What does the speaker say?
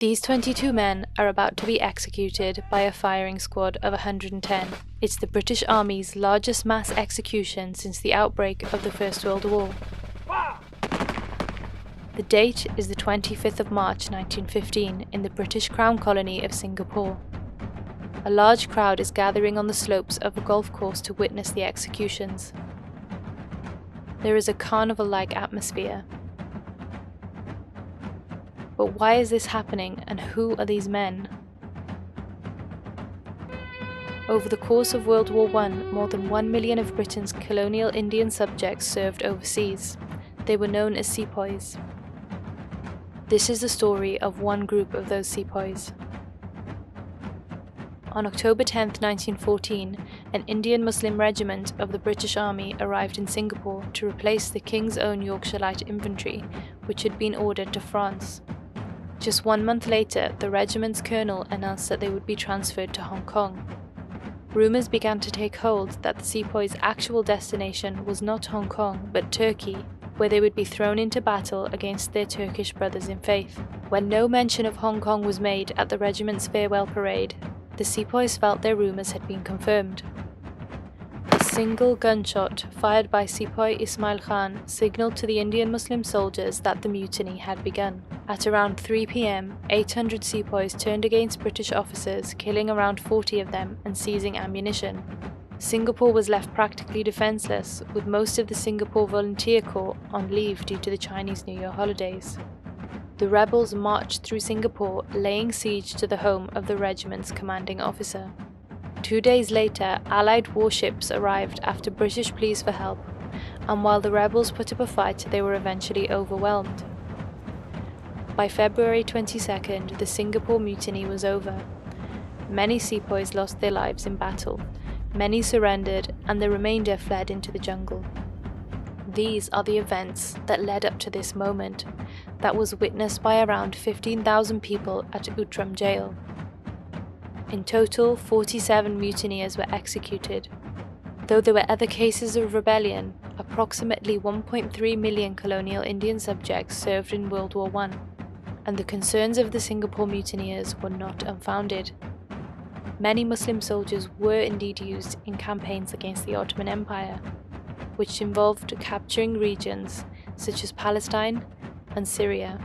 These 22 men are about to be executed by a firing squad of 110. It's the British Army's largest mass execution since the outbreak of the First World War. The date is the 25th of March 1915 in the British Crown colony of Singapore. A large crowd is gathering on the slopes of a golf course to witness the executions. There is a carnival-like atmosphere. But why is this happening, and who are these men? Over the course of World War I, more than 1 million of Britain's colonial Indian subjects served overseas. They were known as sepoys. This is the story of one group of those sepoys. On October 10, 1914, an Indian Muslim regiment of the British Army arrived in Singapore to replace the King's Own Yorkshire Light Infantry, which had been ordered to France. Just 1 month later, the regiment's colonel announced that they would be transferred to Hong Kong. Rumours began to take hold that the sepoys' actual destination was not Hong Kong, but Turkey, where they would be thrown into battle against their Turkish brothers in faith. When no mention of Hong Kong was made at the regiment's farewell parade, the sepoys felt their rumours had been confirmed. A single gunshot fired by Sepoy Ismail Khan signalled to the Indian Muslim soldiers that the mutiny had begun. At around 3 p.m, 800 sepoys turned against British officers, killing around 40 of them and seizing ammunition. Singapore was left practically defenceless, with most of the Singapore Volunteer Corps on leave due to the Chinese New Year holidays. The rebels marched through Singapore, laying siege to the home of the regiment's commanding officer. 2 days later, Allied warships arrived after British pleas for help, and while the rebels put up a fight, they were eventually overwhelmed. By February 22nd, the Singapore mutiny was over. Many sepoys lost their lives in battle, many surrendered, and the remainder fled into the jungle. These are the events that led up to this moment, that was witnessed by around 15,000 people at Outram jail. In total, 47 mutineers were executed. Though there were other cases of rebellion, approximately 1.3 million colonial Indian subjects served in World War I, and the concerns of the Singapore mutineers were not unfounded. Many Muslim soldiers were indeed used in campaigns against the Ottoman Empire, which involved capturing regions such as Palestine and Syria.